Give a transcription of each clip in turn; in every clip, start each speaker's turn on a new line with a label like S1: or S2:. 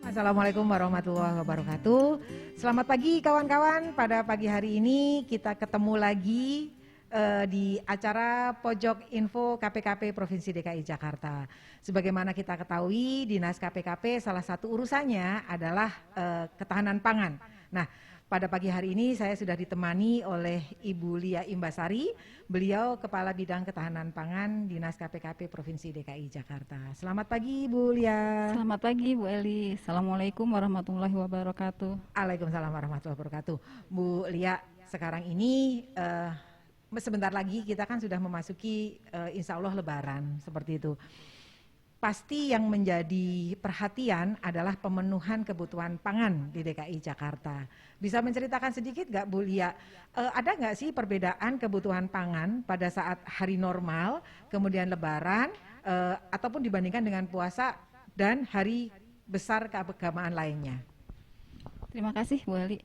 S1: Assalamualaikum warahmatullahi wabarakatuh. Selamat pagi kawan-kawan. Pada pagi hari ini kita ketemu lagi di acara Pojok Info KPKP Provinsi DKI Jakarta. Sebagaimana kita ketahui, Dinas KPKP salah satu urusannya adalah ketahanan pangan. Nah, pada pagi hari ini saya sudah ditemani oleh Ibu Lia Imbasari, beliau Kepala Bidang Ketahanan Pangan Dinas KPKP Provinsi DKI Jakarta. Selamat pagi Ibu Lia.
S2: Selamat pagi Bu Eli. Assalamualaikum warahmatullahi wabarakatuh.
S1: Waalaikumsalam warahmatullahi wabarakatuh. Bu Lia, sekarang ini sebentar lagi kita kan sudah memasuki insya Allah Lebaran seperti itu. Pasti yang menjadi perhatian adalah pemenuhan kebutuhan pangan di DKI Jakarta. Bisa menceritakan sedikit nggak Bu Lia, ada nggak sih perbedaan kebutuhan pangan pada saat hari normal, kemudian Lebaran, ataupun dibandingkan dengan puasa dan hari besar keagamaan lainnya?
S2: Terima kasih Bu Eli.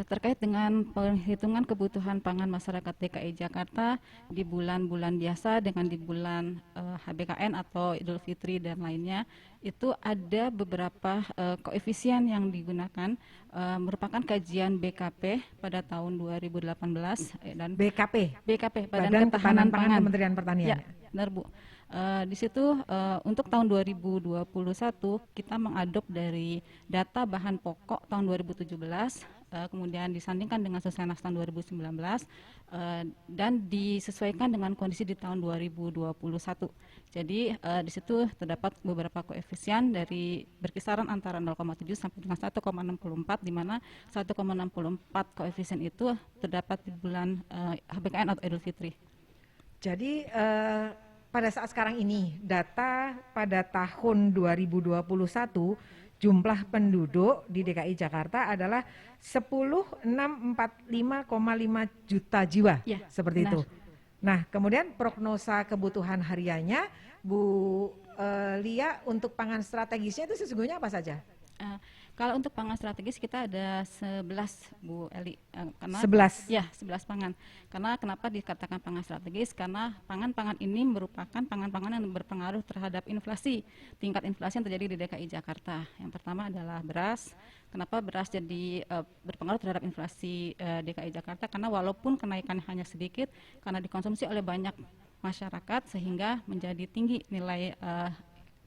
S2: Terkait dengan perhitungan kebutuhan pangan masyarakat DKI Jakarta di bulan-bulan biasa dengan di bulan HBKN atau Idul Fitri dan lainnya, itu ada beberapa koefisien yang digunakan, merupakan kajian BKP pada tahun 2018 dan BKP Badan Ketahanan Pangan
S1: Kementerian Pertanian.
S2: Ya, benar Bu. Di situ untuk tahun 2021 kita mengadop dari data bahan pokok tahun 2017, kemudian disandingkan dengan Susenas tahun 2019 dan disesuaikan dengan kondisi di tahun 2021. Jadi di situ terdapat beberapa koefisien dari berkisaran antara 0,7 sampai dengan 1,64, di mana 1,64 koefisien itu terdapat di bulan HBKN atau Idul Fitri.
S1: Jadi pada saat sekarang ini, data pada tahun 2021, jumlah penduduk di DKI Jakarta adalah 10.645,5 juta jiwa, ya, seperti benar. Itu. Nah, kemudian prognosa kebutuhan hariannya, Bu Lia, untuk pangan strategisnya itu sesungguhnya apa saja?
S2: Kalau untuk pangan strategis kita ada 11 Bu Eli, karena
S1: 11?
S2: Ya, 11 pangan. Karena kenapa dikatakan pangan strategis? Karena pangan-pangan ini merupakan pangan-pangan yang berpengaruh terhadap inflasi, tingkat inflasi yang terjadi di DKI Jakarta. Yang pertama adalah beras. Kenapa beras jadi berpengaruh terhadap inflasi DKI Jakarta? Karena walaupun kenaikan hanya sedikit, karena dikonsumsi oleh banyak masyarakat sehingga menjadi tinggi nilai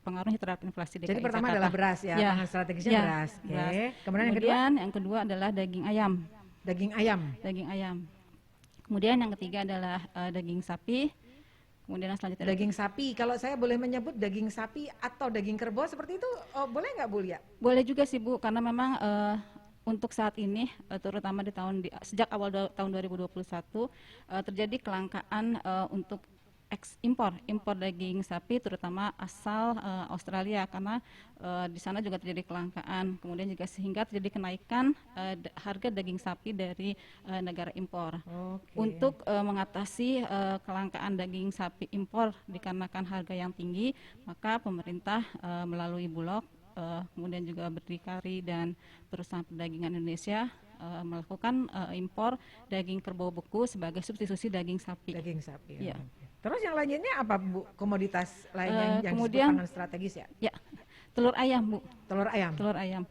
S2: pengaruhnya terhadap inflasi DKI Jakarta.
S1: Jadi pertama adalah beras ya, pangan strategisnya beras.
S2: Beras.
S1: Okay. Kemudian
S2: yang kedua adalah daging ayam.
S1: Daging ayam.
S2: Daging ayam. Kemudian yang ketiga adalah daging sapi. Kemudian yang selanjutnya
S1: daging sapi. Kalau saya boleh menyebut daging sapi atau daging kerbau seperti itu, boleh nggak Bu Lia?
S2: Boleh juga sih Bu, karena memang untuk saat ini, terutama sejak awal tahun 2021 terjadi kelangkaan untuk impor daging sapi, terutama asal Australia, karena di sana juga terjadi kelangkaan, kemudian juga sehingga terjadi kenaikan harga daging sapi dari negara impor. Untuk mengatasi kelangkaan daging sapi impor dikarenakan harga yang tinggi, maka pemerintah melalui Bulog, kemudian juga Berdikari dan perusahaan perdagangan Indonesia melakukan impor daging kerbau beku sebagai substitusi daging sapi.
S1: Daging sapi.
S2: Ya.
S1: Terus yang lainnya apa Bu? Komoditas lain yang
S2: kemudian,
S1: disebut pangan strategis ya?
S2: Ya, telur ayam Bu.
S1: Telur ayam.
S2: Telur ayam.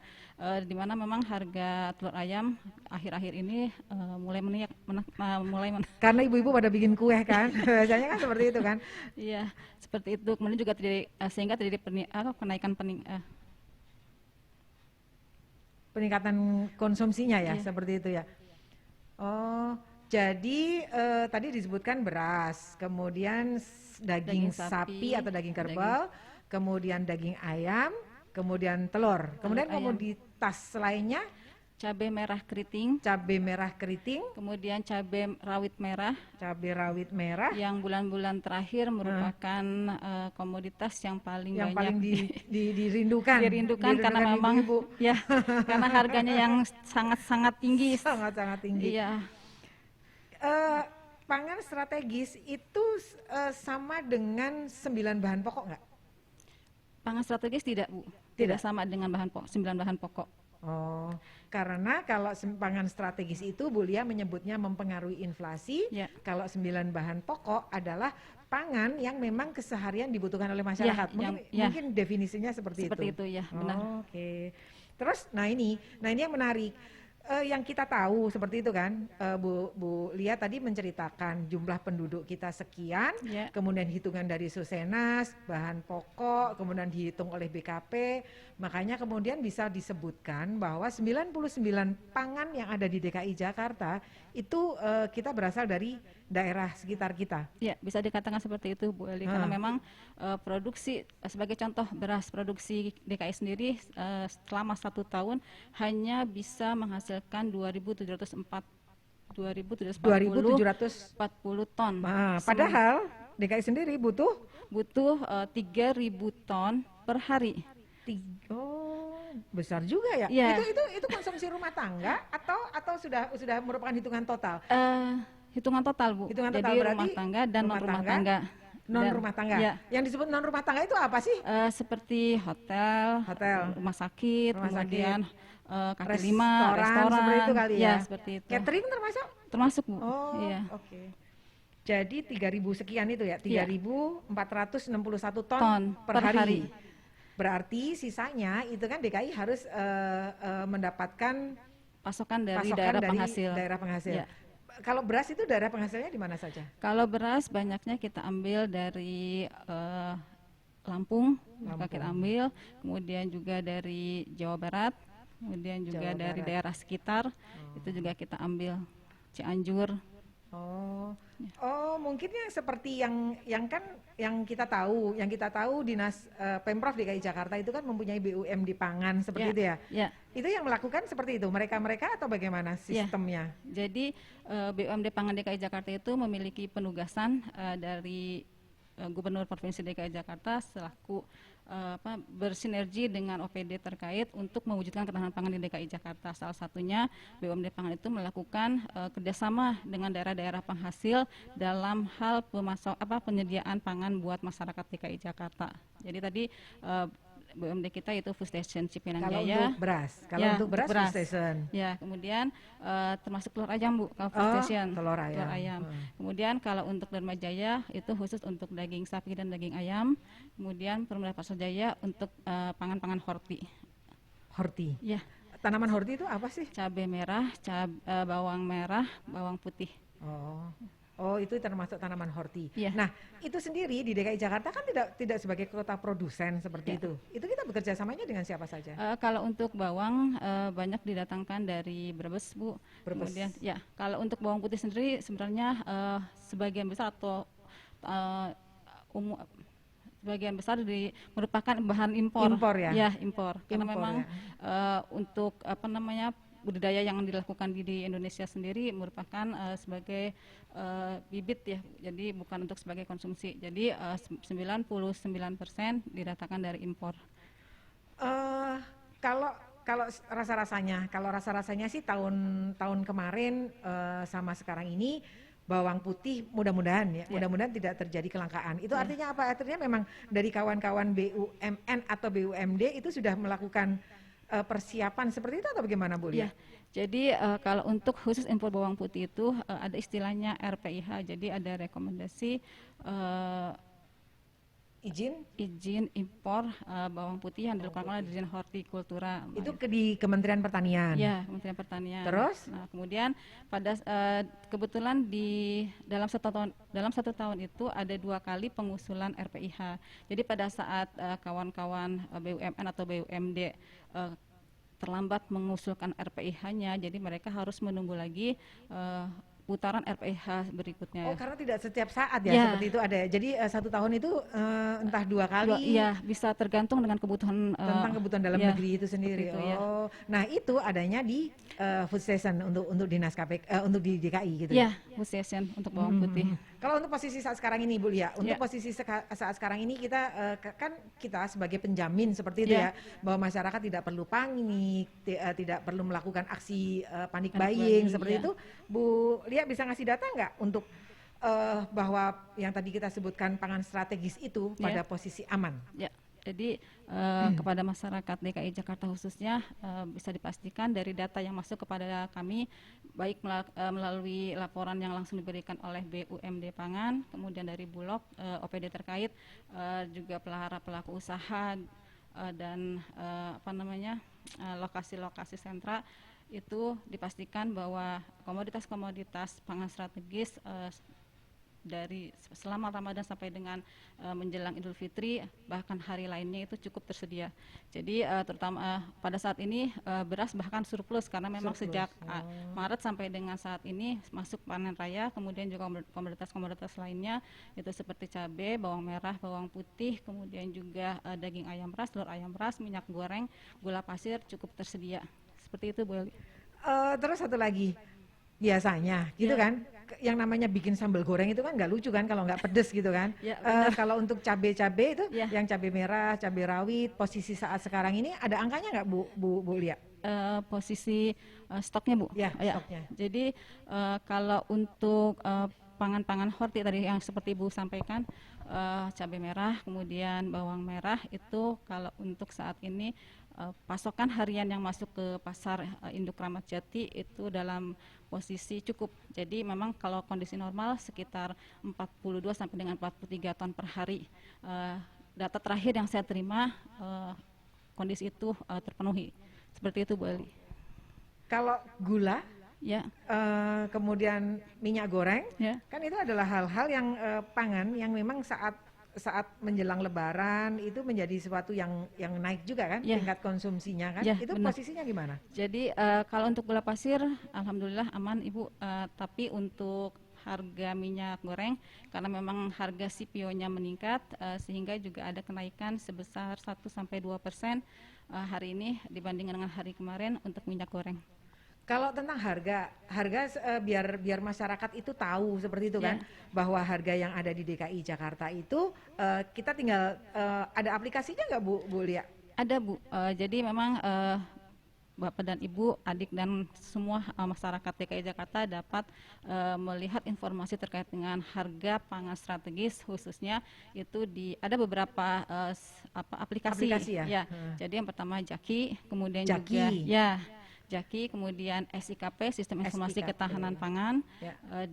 S2: Di mana memang harga telur ayam akhir-akhir ini mulai
S1: karena ibu-ibu pada bikin kue kan, biasanya kan seperti itu kan?
S2: Iya, seperti itu. Kemudian juga terjadi sehingga terjadi
S1: peningkatan konsumsinya ya, seperti itu ya. Jadi tadi disebutkan beras, kemudian daging sapi atau daging kerbau, kemudian daging ayam, kemudian telur. Kemudian komoditas lainnya
S2: cabai merah keriting.
S1: Cabai merah keriting.
S2: Kemudian cabai rawit merah.
S1: Cabai rawit merah.
S2: Yang bulan-bulan terakhir merupakan komoditas yang paling
S1: dirindukan.
S2: Dirindukan karena memang
S1: ibu-ibu.
S2: Ya, karena harganya yang sangat-sangat tinggi.
S1: Sangat-sangat tinggi.
S2: Iya.
S1: Pangan strategis itu sama dengan 9 bahan pokok nggak?
S2: Pangan strategis tidak Bu. Tidak sama dengan 9 bahan pokok.
S1: Oh, karena kalau pangan strategis itu Bu Lia menyebutnya mempengaruhi inflasi.
S2: Ya.
S1: Kalau 9 bahan pokok adalah pangan yang memang keseharian dibutuhkan oleh masyarakat. Mungkin definisinya seperti
S2: itu ya, benar.
S1: Oh, oke. Terus, nah ini yang menarik. Yang kita tahu seperti itu kan, Bu Lia tadi menceritakan jumlah penduduk kita sekian, kemudian hitungan dari Susenas, bahan pokok, kemudian dihitung oleh BKP, makanya kemudian bisa disebutkan bahwa 99 pangan yang ada di DKI Jakarta itu kita berasal dari daerah sekitar kita.
S2: Ya, bisa dikatakan seperti itu Bu Eli, karena memang produksi, sebagai contoh beras produksi DKI sendiri selama 1 tahun hanya bisa menghasilkan 2.740 ton.
S1: Padahal DKI sendiri butuh
S2: 3.000 ton per hari.
S1: Oh, besar juga ya. Itu konsumsi rumah tangga atau sudah merupakan hitungan total?
S2: Hitungan total Bu. Jadi rumah tangga dan non rumah tangga.
S1: Non rumah tangga. Ya. Yang disebut non rumah tangga itu apa sih?
S2: Seperti hotel, rumah sakit, kemudian kaki lima, restoran
S1: seperti itu kali ya.
S2: Seperti itu.
S1: Catering termasuk?
S2: Termasuk Bu.
S1: Oh, oke. Jadi 3.000 sekian itu ya, 3.461 ton per hari. Berarti sisanya itu kan DKI harus mendapatkan
S2: pasokan dari daerah penghasil.
S1: Ya. Kalau beras itu daerah penghasilnya di mana saja?
S2: Kalau beras banyaknya kita ambil dari Lampung, kita ambil, kemudian juga dari Jawa Barat, kemudian juga dari daerah sekitar, itu juga kita ambil, Cianjur.
S1: Mungkinnya seperti yang kita tahu Dinas Pemprov DKI Jakarta itu kan mempunyai BUMD pangan seperti itu ya. Itu yang melakukan seperti itu mereka atau bagaimana sistemnya?
S2: Jadi BUMD pangan DKI Jakarta itu memiliki penugasan dari Gubernur Provinsi DKI Jakarta selaku bersinergi dengan OPD terkait untuk mewujudkan ketahanan pangan di DKI Jakarta. Salah satunya BUMD pangan itu melakukan kerjasama dengan daerah-daerah penghasil dalam hal penyediaan pangan buat masyarakat DKI Jakarta. Jadi tadi BUMD kita itu Food Station Cipinang Jaya.
S1: Kalau untuk beras Food Station.
S2: Ya, kemudian termasuk telur ayam Bu, kalau Food Station.
S1: Telur ayam.
S2: Kemudian kalau untuk Dharma Jaya itu khusus untuk daging sapi dan daging ayam. Kemudian Perumda Pasar Jaya untuk pangan-pangan horti.
S1: Horti.
S2: Ya.
S1: Tanaman horti itu apa sih?
S2: Cabai merah, bawang merah, bawang putih.
S1: Oh, itu termasuk tanaman horti.
S2: Ya.
S1: Nah, itu sendiri di DKI Jakarta kan tidak sebagai kota produsen seperti itu. Itu kita bekerja samanya dengan siapa saja?
S2: Kalau untuk bawang banyak didatangkan dari Brebes, Bu. Kemudian kalau untuk bawang putih sendiri sebenarnya sebagian besar atau sebagian besar merupakan bahan impor. Impor. Karena memang untuk budidaya yang dilakukan di Indonesia sendiri merupakan sebagai bibit ya, jadi bukan untuk sebagai konsumsi. Jadi 99% didatangkan dari impor.
S1: Kalau rasa-rasanya sih tahun kemarin sama sekarang ini bawang putih mudah-mudahan tidak terjadi kelangkaan. Itu artinya apa? Artinya memang dari kawan-kawan BUMN atau BUMD itu sudah melakukan persiapan seperti itu atau bagaimana Bu Lia?
S2: Jadi kalau untuk khusus impor bawang putih itu ada istilahnya RPIH. Jadi ada rekomendasi izin impor bawang putih yang dilakukan oleh Dirjen Hortikultura.
S1: Itu di Kementerian Pertanian.
S2: Ya, Kementerian Pertanian.
S1: Terus?
S2: Nah, kemudian pada kebetulan dalam satu tahun itu ada 2 kali pengusulan RPIH. Jadi pada saat kawan-kawan BUMN atau BUMD terlambat mengusulkan RPIH-nya, jadi mereka harus menunggu lagi putaran RPIH berikutnya.
S1: Karena tidak setiap saat seperti itu ada. Jadi 1 tahun itu entah 2 kali.
S2: Bisa tergantung dengan kebutuhan
S1: tentang kebutuhan dalam negeri itu sendiri. Nah itu adanya di Food Station untuk dinas untuk di DKI gitu.
S2: Food Station untuk bawang putih.
S1: Kalau untuk posisi saat sekarang ini Bu Lia, untuk posisi saat sekarang ini kita kita sebagai penjamin seperti itu bahwa masyarakat tidak perlu panik, tidak perlu melakukan aksi panik buying seperti itu. Bu Lia bisa ngasih data nggak untuk bahwa yang tadi kita sebutkan pangan strategis itu pada posisi aman?
S2: Jadi kepada masyarakat DKI Jakarta khususnya bisa dipastikan dari data yang masuk kepada kami, baik melalui laporan yang langsung diberikan oleh BUMD Pangan, kemudian dari Bulog, OPD terkait, juga pelaku usaha dan lokasi-lokasi sentra, itu dipastikan bahwa komoditas-komoditas pangan strategis dari selama Ramadan sampai dengan menjelang Idul Fitri, bahkan hari lainnya itu cukup tersedia. Jadi terutama pada saat ini beras bahkan surplus karena memang sejak Maret sampai dengan saat ini masuk panen raya, kemudian juga komoditas-komoditas lainnya itu seperti cabai, bawang merah, bawang putih, kemudian juga daging ayam ras, telur ayam ras, minyak goreng, gula pasir cukup tersedia. Seperti itu, Bu Eli.
S1: Terus satu lagi, biasanya gitu kan, yang namanya bikin sambal goreng itu kan nggak lucu kan kalau nggak pedes gitu kan. Kalau untuk cabai-cabai itu yang cabai merah, cabai rawit, posisi saat sekarang ini ada angkanya nggak Bu Lia?
S2: Posisi stoknya, Bu?
S1: Ya, stoknya.
S2: Jadi kalau untuk pangan-pangan horti tadi yang seperti Ibu sampaikan, cabai merah, kemudian bawang merah itu kalau untuk saat ini pasokan harian yang masuk ke pasar induk Ramat Jati itu dalam posisi cukup. Jadi memang kalau kondisi normal sekitar 42 sampai dengan 43 ton per hari. Data terakhir yang saya terima kondisi itu terpenuhi. Seperti itu, Bu Eli.
S1: Kalau gula, kemudian minyak goreng, kan itu adalah hal-hal yang pangan yang memang saat menjelang Lebaran itu menjadi sesuatu yang naik juga kan, tingkat konsumsinya kan, itu benar. Posisinya gimana?
S2: Jadi kalau untuk gula pasir, alhamdulillah aman Ibu, tapi untuk harga minyak goreng karena memang harga CPO-nya meningkat sehingga juga ada kenaikan sebesar 1-2% hari ini dibandingkan dengan hari kemarin untuk minyak goreng.
S1: Kalau tentang harga biar masyarakat itu tahu seperti itu kan, bahwa harga yang ada di DKI Jakarta itu kita tinggal ada aplikasinya nggak Bu Lia?
S2: Ada, Bu. Jadi memang Bapak dan Ibu, adik dan semua masyarakat DKI Jakarta dapat melihat informasi terkait dengan harga pangan strategis, khususnya itu ada beberapa aplikasi ya. Jadi yang pertama Jaki, kemudian juga Jaki, kemudian SIKP, Sistem Informasi Ketahanan Pangan,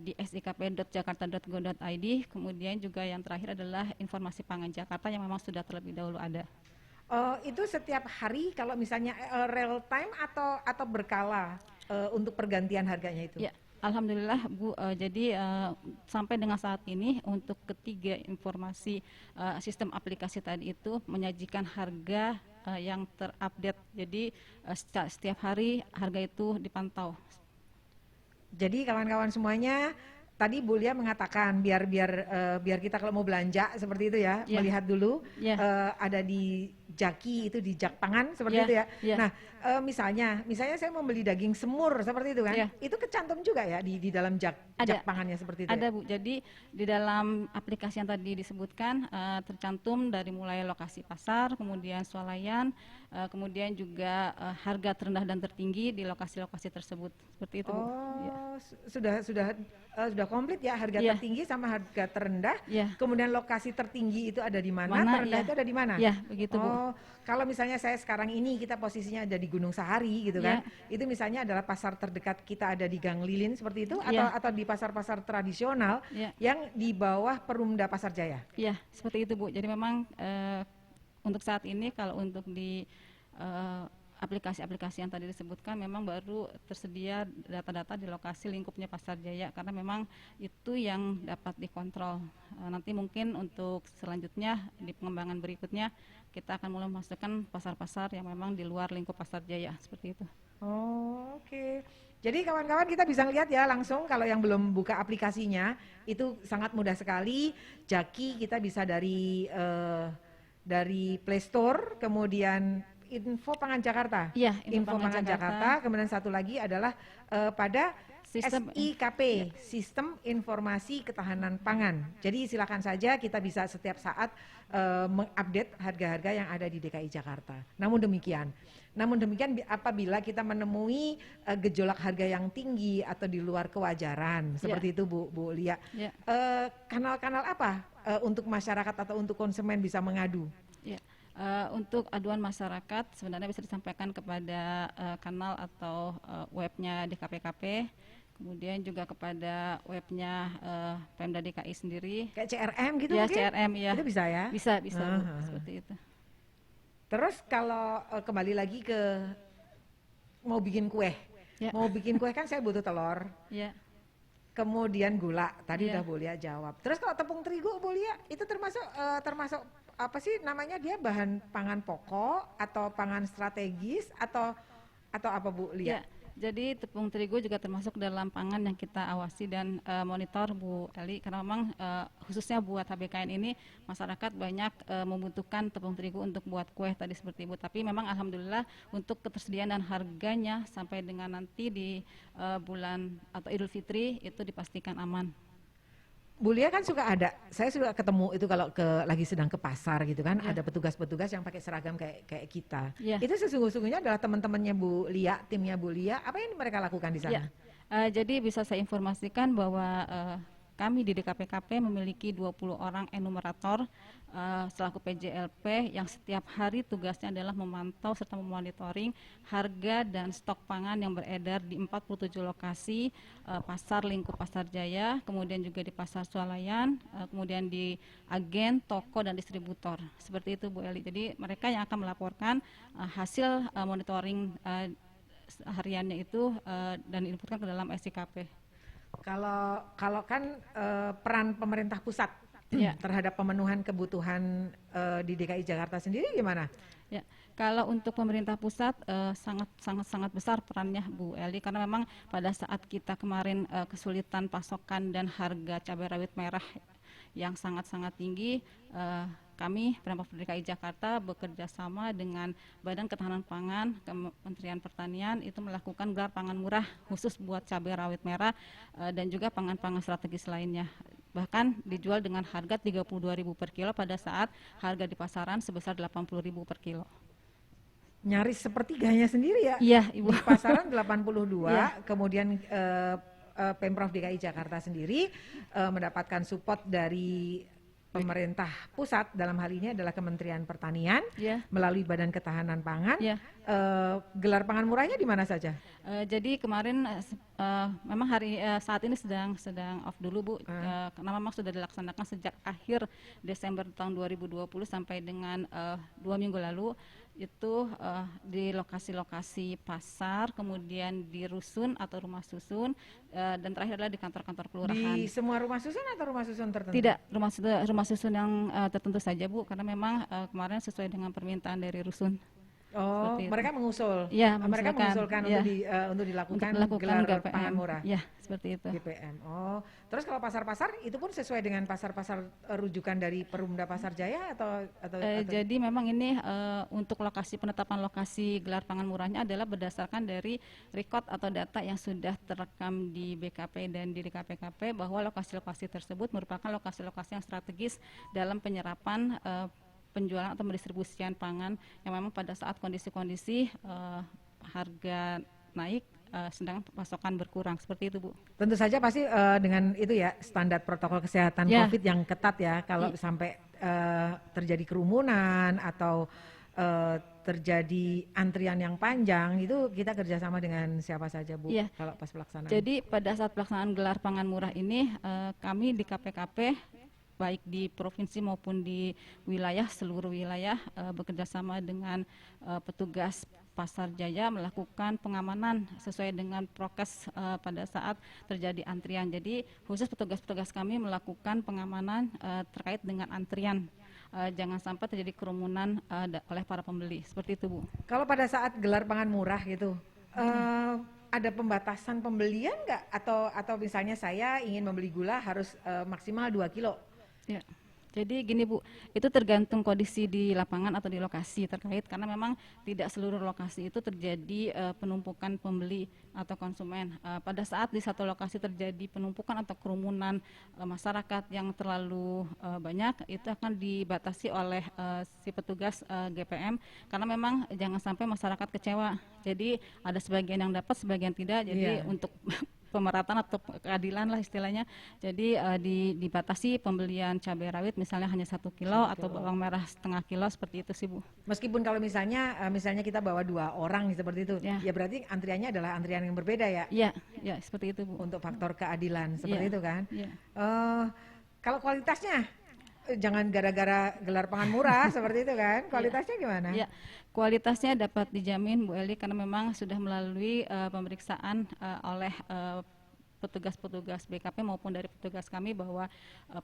S2: di sikp.jakarta.go.id, kemudian juga yang terakhir adalah Informasi Pangan Jakarta yang memang sudah terlebih dahulu ada.
S1: Itu setiap hari kalau misalnya real time atau berkala untuk pergantian harganya itu?
S2: Ya, alhamdulillah Bu, jadi sampai dengan saat ini untuk ketiga informasi sistem aplikasi tadi itu menyajikan harga yang terupdate. Jadi setiap hari harga itu dipantau.
S1: Jadi kawan-kawan semuanya, tadi Bu Lia mengatakan biar kita kalau mau belanja seperti itu ya, melihat dulu ada di Jaki itu di Jak Pangan seperti itu ya. Nah, misalnya saya mau beli daging semur seperti itu kan, itu kecantum juga ya di dalam Jak Pangannya seperti itu.
S2: Ada Bu, jadi di dalam aplikasi yang tadi disebutkan tercantum dari mulai lokasi pasar, kemudian swalayan, kemudian juga harga terendah dan tertinggi di lokasi-lokasi tersebut. Seperti itu Bu.
S1: Sudah komplit ya, harga tertinggi sama harga terendah. Kemudian lokasi tertinggi itu ada di mana, terendah itu ada di mana?
S2: Ya, begitu Bu.
S1: Kalau misalnya saya sekarang ini kita posisinya ada di Gunung Sahari gitu kan, itu misalnya adalah pasar terdekat kita ada di Gang Lilin seperti itu, atau di pasar-pasar tradisional yang di bawah Perumda Pasar Jaya.
S2: Iya, seperti itu Bu. Jadi memang untuk saat ini kalau untuk di aplikasi-aplikasi yang tadi disebutkan memang baru tersedia data-data di lokasi lingkupnya Pasar Jaya karena memang itu yang dapat dikontrol. Nanti mungkin untuk selanjutnya di pengembangan berikutnya kita akan mulai memasukkan pasar-pasar yang memang di luar lingkup Pasar Jaya seperti itu.
S1: Oke. Jadi kawan-kawan kita bisa lihat ya langsung kalau yang belum buka aplikasinya itu sangat mudah sekali. Jaki kita bisa dari Play Store, kemudian Info Pangan Jakarta.
S2: Iya,
S1: Info Pangan Jakarta. Kemudian satu lagi adalah pada SIKP, Sistem Informasi Ketahanan Pangan. Jadi silakan saja kita bisa setiap saat mengupdate harga-harga yang ada di DKI Jakarta. Namun demikian apabila kita menemui gejolak harga yang tinggi atau di luar kewajaran seperti itu Bu Lia, kanal-kanal apa untuk masyarakat atau untuk konsumen bisa mengadu?
S2: Untuk aduan masyarakat sebenarnya bisa disampaikan kepada kanal atau webnya DKPKP, kemudian juga kepada webnya Pemda DKI sendiri.
S1: Kayak CRM gitu
S2: Ya,
S1: mungkin?
S2: CRM ya.
S1: Itu bisa ya?
S2: Bisa Bu, seperti itu.
S1: Terus kalau kembali lagi ke mau bikin kue.
S2: Ya.
S1: Mau bikin kue kan saya butuh telur.
S2: Ya.
S1: Kemudian gula, tadi
S2: Iya.
S1: udah Bu Lia jawab. Terus kalau tepung terigu Bu Lia, itu termasuk apa sih namanya, dia bahan pangan pokok atau pangan strategis atau apa Bu Lia?
S2: Ya, jadi tepung terigu juga termasuk dalam pangan yang kita awasi dan monitor Bu Eli, karena memang khususnya buat HBKN ini masyarakat banyak membutuhkan tepung terigu untuk buat kue tadi seperti Ibu. Tapi memang alhamdulillah untuk ketersediaan dan harganya sampai dengan nanti di bulan atau Idul Fitri itu dipastikan aman.
S1: Bu Lia kan saya suka ketemu itu kalau lagi sedang ke pasar gitu kan,
S2: Ya.
S1: ada petugas-petugas yang pakai seragam kayak kita.
S2: Ya.
S1: Itu sesungguhnya adalah teman-temannya Bu Lia, timnya Bu Lia. Apa yang mereka lakukan di sana?
S2: Ya. Jadi bisa saya informasikan bahwa kami di DKPKP memiliki 20 orang enumerator selaku PJLP yang setiap hari tugasnya adalah memantau serta memonitoring harga dan stok pangan yang beredar di 47 lokasi pasar lingkup Pasar Jaya, kemudian juga di Pasar Swalayan, kemudian di agen, toko dan distributor. Seperti itu Bu Eli. Jadi mereka yang akan melaporkan hasil monitoring hariannya itu dan diinputkan ke dalam SIKP.
S1: Kalau kan peran pemerintah pusat
S2: Ya.
S1: terhadap pemenuhan kebutuhan di DKI Jakarta sendiri gimana?
S2: Ya, kalau untuk pemerintah pusat sangat besar perannya Bu Eli, karena memang pada saat kita kemarin kesulitan pasokan dan harga cabai rawit merah yang sangat tinggi, kami Pemprov DKI Jakarta bekerja sama dengan Badan Ketahanan Pangan, Kementerian Pertanian itu melakukan gelar pangan murah khusus buat cabai rawit merah dan juga pangan-pangan strategis lainnya. Bahkan dijual dengan harga Rp32.000 per kilo pada saat harga di pasaran sebesar Rp80.000 per kilo.
S1: Nyaris sepertiganya sendiri ya?
S2: Iya, Ibu.
S1: Di pasaran 82,
S2: Iya.
S1: kemudian Pemprov DKI Jakarta sendiri mendapatkan support dari pemerintah pusat, dalam hal ini adalah Kementerian Pertanian
S2: Ya.
S1: melalui Badan Ketahanan Pangan.
S2: Ya.
S1: Gelar pangan murahnya di mana saja?
S2: Jadi kemarin memang saat ini sedang off dulu Bu, karena memang sudah dilaksanakan sejak akhir Desember tahun 2020 sampai dengan 2 minggu lalu itu di lokasi-lokasi pasar, kemudian di rusun atau rumah susun, dan terakhir adalah di kantor-kantor kelurahan.
S1: Di semua rumah susun atau rumah susun tertentu?
S2: Tidak, rumah susun yang tertentu saja Bu, karena memang kemarin sesuai dengan permintaan dari rusun.
S1: Oh,
S2: Seperti itu.
S1: mereka mengusul.
S2: Ya,
S1: Mereka mengusulkan
S2: ya,
S1: untuk dilakukan
S2: melakukan
S1: gelar
S2: GPM.
S1: pangan murah.
S2: Ya, seperti itu.
S1: GPM. Oh, terus kalau pasar-pasar itu pun sesuai dengan pasar-pasar rujukan dari Perumda Pasar Jaya atau
S2: Jadi memang ini untuk penetapan lokasi gelar pangan murahnya adalah berdasarkan dari record atau data yang sudah terekam di BKP dan di DKPKP bahwa lokasi-lokasi tersebut merupakan lokasi-lokasi yang strategis dalam penyerapan penjualan atau mendistribusikan pangan yang memang pada saat kondisi-kondisi harga naik sedang pasokan berkurang, seperti itu Bu.
S1: tentu saja pasti dengan itu ya standar protokol kesehatan
S2: Ya.
S1: COVID yang ketat ya. Kalau sampai terjadi kerumunan atau terjadi antrian yang panjang, itu kita kerjasama dengan siapa saja Bu?
S2: Ya.
S1: Kalau pas pelaksanaan.
S2: Jadi pada saat pelaksanaan gelar pangan murah ini kami di KPKP baik di provinsi maupun di seluruh wilayah bekerja sama dengan petugas Pasar Jaya melakukan pengamanan sesuai dengan prokes pada saat terjadi antrian. Jadi khusus petugas-petugas kami melakukan pengamanan terkait dengan antrian. Jangan sampai terjadi kerumunan oleh para pembeli. Seperti itu Bu.
S1: Kalau pada saat gelar pangan murah gitu, ada pembatasan pembelian nggak? Atau misalnya saya ingin membeli gula harus maksimal 2 kilo?
S2: Ya. Jadi gini Bu, itu tergantung kondisi di lapangan atau di lokasi terkait, karena memang tidak seluruh lokasi itu terjadi penumpukan pembeli atau konsumen. Pada saat di satu lokasi terjadi penumpukan atau kerumunan masyarakat yang terlalu banyak, itu akan dibatasi oleh si petugas GPM, karena memang jangan sampai masyarakat kecewa. Jadi ada sebagian yang dapat, sebagian tidak. Jadi untuk pemerataan atau keadilan lah istilahnya. Jadi dibatasi pembelian cabai rawit misalnya hanya 1 kilo atau bawang merah setengah kilo seperti itu sih Bu.
S1: Meskipun kalau misalnya kita bawa 2 orang seperti itu,
S2: Ya.
S1: ya berarti antriannya adalah antrian yang berbeda ya.
S2: Iya, ya seperti itu Bu.
S1: Untuk faktor keadilan seperti
S2: Iya,
S1: itu kan.
S2: iya.
S1: Kalau kualitasnya jangan gara-gara gelar pangan murah seperti itu kan. Kualitasnya gimana?
S2: Ya, kualitasnya dapat dijamin Bu Eli karena memang sudah melalui pemeriksaan oleh petugas-petugas BKP maupun dari petugas kami bahwa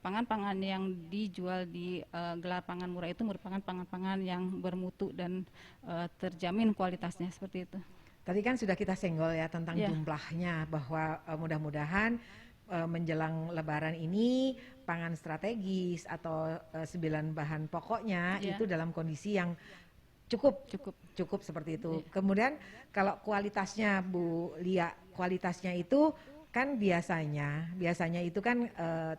S2: pangan-pangan yang dijual di gelar pangan murah itu merupakan pangan-pangan yang bermutu dan terjamin kualitasnya seperti itu.
S1: Tadi kan sudah kita senggol ya tentang
S2: Ya.
S1: jumlahnya bahwa mudah-mudahan menjelang Lebaran ini pangan strategis atau 9 bahan pokoknya
S2: Ya.
S1: itu dalam kondisi yang cukup seperti itu.
S2: Ya.
S1: Kemudian kalau kualitasnya Bu Lia, kualitasnya itu kan biasanya itu kan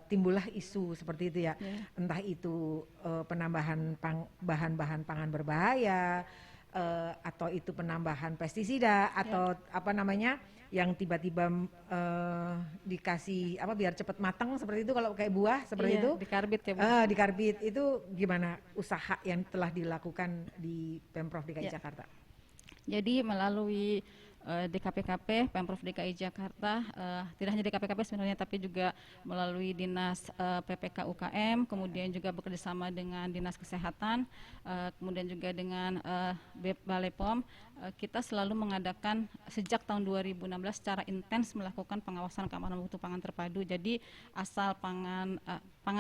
S1: timbullah isu seperti itu ya.
S2: Ya.
S1: Entah itu penambahan bahan-bahan pangan berbahaya atau itu penambahan pestisida atau apa namanya yang tiba-tiba dikasih apa biar cepat matang seperti itu kalau kayak buah seperti itu
S2: Dikarbit ya Bu.
S1: dikarbit itu gimana usaha yang telah dilakukan di Pemprov DKI Jakarta?
S2: Jadi melalui DKPKP Pemprov DKI Jakarta, tidak hanya DKPKP sebenarnya tapi juga melalui Dinas PPK UKM, kemudian juga bekerjasama dengan Dinas Kesehatan, kemudian juga dengan Balai POM, kita selalu mengadakan sejak tahun 2016 secara intens melakukan pengawasan keamanan mutu pangan terpadu. Jadi asal pangan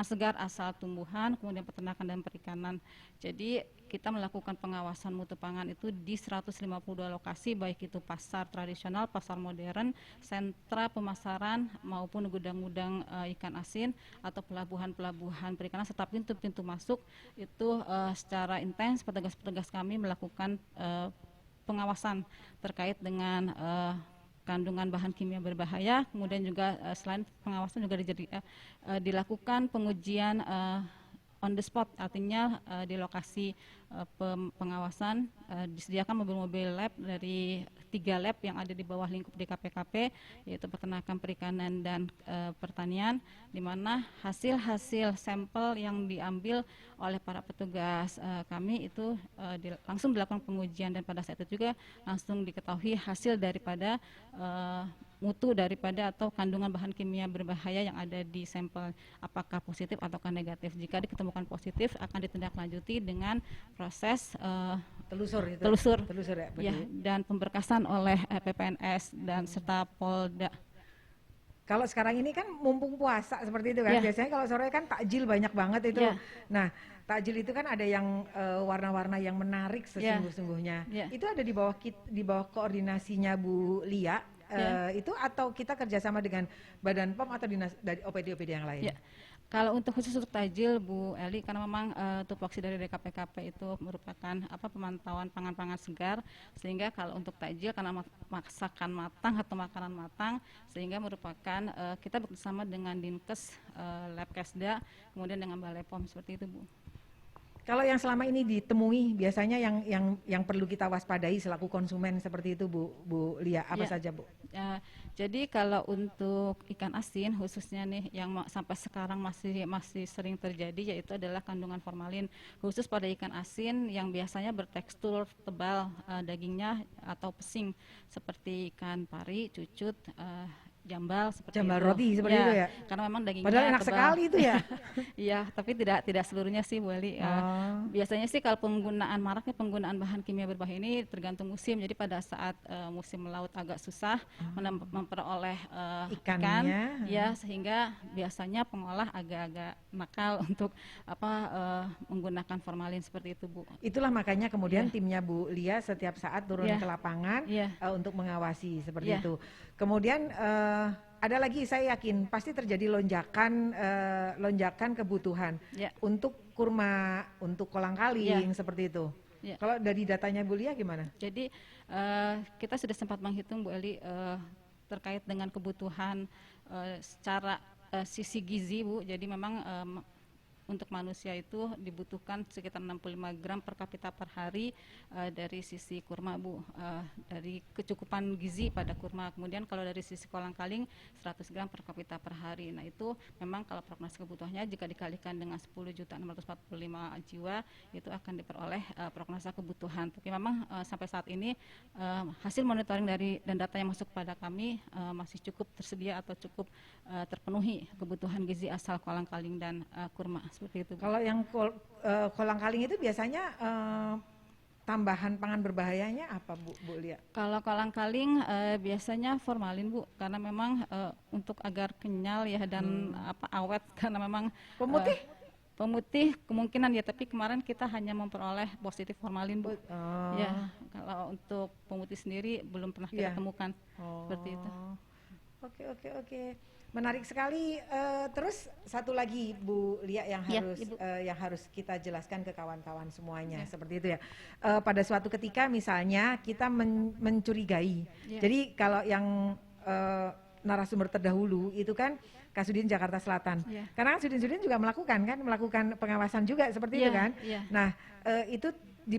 S2: segar, asal tumbuhan, kemudian peternakan dan perikanan. Jadi kita melakukan pengawasan mutu pangan itu di 152 lokasi, baik itu pasar tradisional, pasar modern, sentra pemasaran maupun gudang-gudang ikan asin atau pelabuhan-pelabuhan perikanan serta pintu-pintu masuk itu secara intens petugas-petugas kami melakukan pengawasan terkait dengan kandungan bahan kimia berbahaya. Kemudian juga selain pengawasan juga dilakukan pengujian on the spot, artinya di lokasi pengawasan disediakan mobil-mobil lab dari 3 lab yang ada di bawah lingkup DKPKP, yaitu peternakan, perikanan, dan pertanian, di mana hasil-hasil sampel yang diambil oleh para petugas kami itu langsung dilakukan pengujian, dan pada saat itu juga langsung diketahui hasil daripada mutu daripada atau kandungan bahan kimia berbahaya yang ada di sampel, apakah positif ataukah negatif. Jika ditemukan positif akan ditindaklanjuti dengan proses
S1: Telusur ya,
S2: dan pemberkasan oleh PPNS dan serta Polda.
S1: Kalau sekarang ini kan mumpung puasa seperti itu kan, biasanya kalau sore kan takjil banyak banget itu. Nah, takjil itu kan ada yang warna-warna yang menarik sesungguhnya. Itu ada di bawah koordinasinya Bu Lia. Itu atau kita kerjasama dengan Badan POM atau dinas dari OPD-OPD yang lain?
S2: Kalau untuk khusus untuk takjil Bu Eli, karena memang tupoksi dari DKPKP itu merupakan pemantauan pangan-pangan segar, sehingga kalau untuk takjil karena masakan matang atau makanan matang, sehingga merupakan kita bersama dengan Dinkes, Labkesda, kemudian dengan Balai POM seperti itu Bu.
S1: Kalau yang selama ini ditemui biasanya yang perlu kita waspadai selaku konsumen seperti itu Bu Lia, apa saja Bu?
S2: Jadi kalau untuk ikan asin khususnya nih yang sampai sekarang masih sering terjadi, yaitu adalah kandungan formalin khusus pada ikan asin yang biasanya bertekstur tebal dagingnya atau pesing seperti ikan pari, cucut, jambal seperti
S1: jambal
S2: itu.
S1: Roti seperti itu ya.
S2: Karena memang dagingnya
S1: padahal enak
S2: tebal
S1: sekali itu ya.
S2: Iya, tapi tidak seluruhnya sih Bu Eli. Biasanya sih kalau maraknya penggunaan bahan kimia berbahaya ini tergantung musim. Jadi pada saat musim laut agak susah memperoleh ikan, ya sehingga biasanya pengolah agak-agak nakal untuk menggunakan formalin seperti itu Bu.
S1: Itulah makanya kemudian timnya Bu Lia setiap saat turun ke lapangan untuk mengawasi seperti itu. Kemudian ada lagi, saya yakin pasti terjadi lonjakan kebutuhan untuk kurma, untuk kolang-kaling seperti itu. Kalau dari datanya Bu Lia gimana?
S2: Jadi kita sudah sempat menghitung Bu Eli terkait dengan kebutuhan secara sisi gizi Bu. Jadi memang untuk manusia itu dibutuhkan sekitar 65 gram per kapita per hari dari sisi kurma Bu, dari kecukupan gizi pada kurma. Kemudian kalau dari sisi kolang-kaling 100 gram per kapita per hari. Nah itu memang kalau prognosis kebutuhannya jika dikalikan dengan 10.645 jiwa itu akan diperoleh prognosa kebutuhan. Tapi memang sampai saat ini hasil monitoring dari dan data yang masuk pada kami masih cukup tersedia atau cukup terpenuhi kebutuhan gizi asal kolang-kaling dan kurma seperti itu.
S1: Kalau yang kolang-kaling itu biasanya tambahan pangan berbahayanya apa Bu Lia?
S2: Kalau kolang-kaling biasanya formalin Bu, karena memang untuk agar kenyal ya dan awet karena memang pemutih kemungkinan ya, tapi kemarin kita hanya memperoleh positif formalin Bu. Ya, kalau untuk pemutih sendiri belum pernah kita temukan seperti itu.
S1: Oke. Menarik sekali. Terus satu lagi Bu Lia yang harus kita jelaskan ke kawan-kawan semuanya seperti itu ya. Pada suatu ketika misalnya kita mencurigai. Jadi kalau yang narasumber terdahulu itu kan Kasudin Jakarta Selatan. Karena Sudin juga melakukan pengawasan juga seperti itu kan. Nah, itu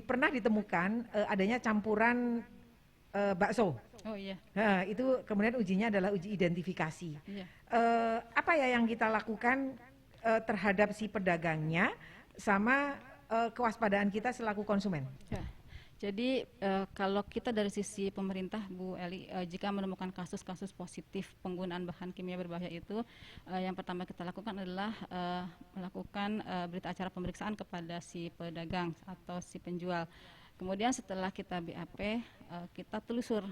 S1: pernah ditemukan adanya campuran bakso.
S2: Oh iya.
S1: Nah, itu kemudian ujinya adalah uji identifikasi. Apa ya yang kita lakukan terhadap si pedagangnya sama kewaspadaan kita selaku konsumen?
S2: Jadi kalau kita dari sisi pemerintah Bu Eli, jika menemukan kasus-kasus positif penggunaan bahan kimia berbahaya itu, yang pertama kita lakukan adalah melakukan berita acara pemeriksaan kepada si pedagang atau si penjual. Kemudian setelah kita BAP, kita telusur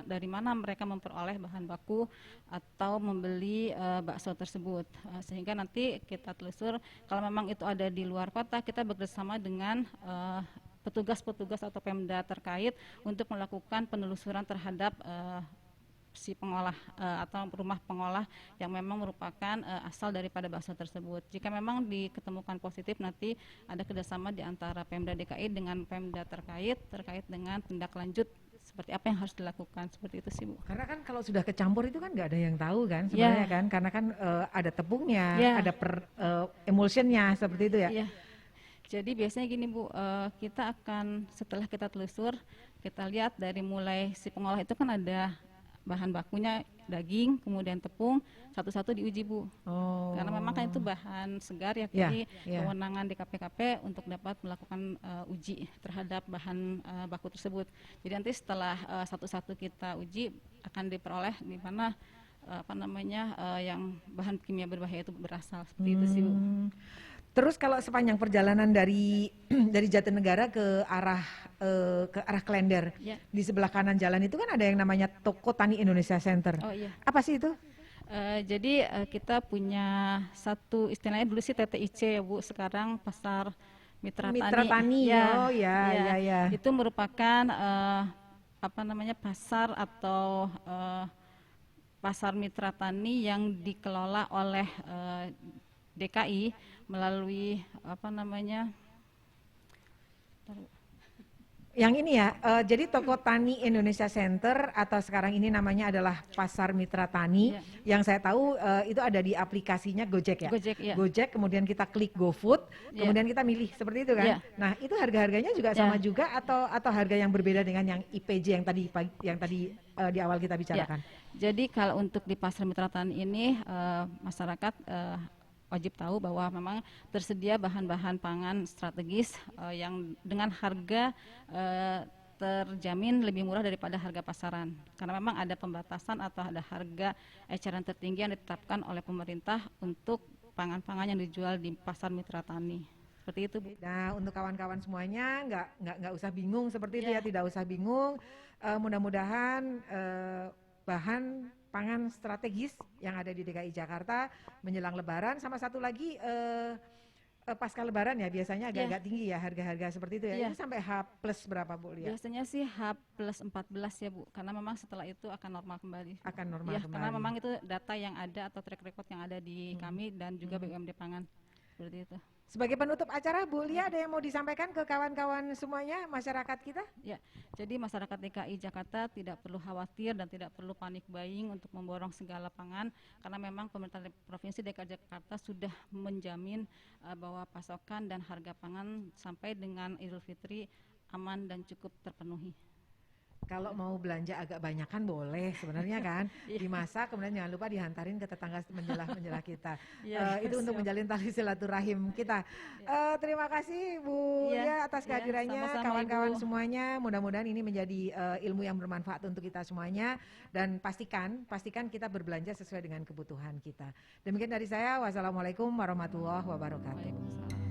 S2: dari mana mereka memperoleh bahan baku atau membeli bakso tersebut. Sehingga nanti kita telusur kalau memang itu ada di luar kota, kita bekerjasama dengan petugas-petugas atau Pemda terkait untuk melakukan penelusuran terhadap si pengolah atau rumah pengolah yang memang merupakan asal daripada bakso tersebut. Jika memang diketemukan positif, nanti ada kerjasama di antara Pemda DKI dengan Pemda terkait dengan tindak lanjut seperti apa yang harus dilakukan, seperti itu sih Bu.
S1: Karena kan kalau sudah kecampur itu kan nggak ada yang tahu kan sebenarnya kan, karena kan ada tepungnya, ada emulsionnya seperti itu ya.
S2: Jadi biasanya gini Bu, kita akan setelah kita telusur, kita lihat dari mulai si pengolah itu kan ada bahan bakunya daging, kemudian tepung, satu-satu diuji Bu. Karena memang kan itu bahan segar ya, jadi kewenangan DKPKP untuk dapat melakukan uji terhadap bahan baku tersebut. Jadi nanti setelah satu-satu kita uji akan diperoleh di mana yang bahan kimia berbahaya itu berasal, seperti itu sih Bu.
S1: Terus kalau sepanjang perjalanan dari Jatinegara ke arah Klender, di sebelah kanan jalan itu kan ada yang namanya Toko Tani Indonesia Center. Apa sih itu?
S2: Jadi kita punya satu istilahnya dulu sih TTIC ya Bu, sekarang Pasar Mitra Tani.
S1: Ya.
S2: Itu merupakan pasar atau pasar Mitra Tani yang dikelola oleh DKI melalui
S1: yang ini ya, jadi Toko Tani Indonesia Center atau sekarang ini namanya adalah Pasar Mitra Tani. Yang saya tahu itu ada di aplikasinya Gojek ya. Gojek, kemudian kita klik GoFood, kemudian kita milih seperti itu kan. Nah itu harga-harganya juga sama juga atau harga yang berbeda dengan yang IPJ yang tadi di awal kita bicarakan.
S2: Jadi kalau untuk di Pasar Mitra Tani ini masyarakat wajib tahu bahwa memang tersedia bahan-bahan pangan strategis yang dengan harga terjamin lebih murah daripada harga pasaran. Karena memang ada pembatasan atau ada harga eceran tertinggi yang ditetapkan oleh pemerintah untuk pangan-pangan yang dijual di Pasar Mitra Tani. Seperti itu Bu.
S1: Nah untuk kawan-kawan semuanya nggak usah bingung seperti itu ya, tidak usah bingung. Mudah-mudahan bahan pangan strategis yang ada di DKI Jakarta menjelang Lebaran, sama satu lagi pasca Lebaran ya biasanya agak tinggi ya harga-harga seperti itu ya. Itu sampai H plus berapa Bu Lia?
S2: Biasanya sih H plus 14 ya Bu, karena memang setelah itu akan normal kembali.
S1: Akan normal kembali.
S2: Karena memang itu data yang ada atau track record yang ada di kami dan juga BUMD Pangan seperti itu.
S1: Sebagai penutup acara, Bu Lia ada yang mau disampaikan ke kawan-kawan semuanya, masyarakat kita?
S2: Ya, jadi masyarakat DKI Jakarta tidak perlu khawatir dan tidak perlu panik buying untuk memborong segala pangan, karena memang pemerintah Provinsi DKI Jakarta sudah menjamin bahwa pasokan dan harga pangan sampai dengan Idul Fitri aman dan cukup terpenuhi.
S1: Kalau mau belanja agak banyakan boleh sebenarnya kan, dimasak kemudian jangan lupa dihantarin ke tetangga menjelah kita. Itu untuk menjalin tali silaturahim kita. Terima kasih Bu Lia atas kehadirannya, kawan-kawan semuanya. Mudah-mudahan ini menjadi ilmu yang bermanfaat untuk kita semuanya, dan pastikan kita berbelanja sesuai dengan kebutuhan kita. Demikian dari saya. Wassalamualaikum warahmatullahi wabarakatuh.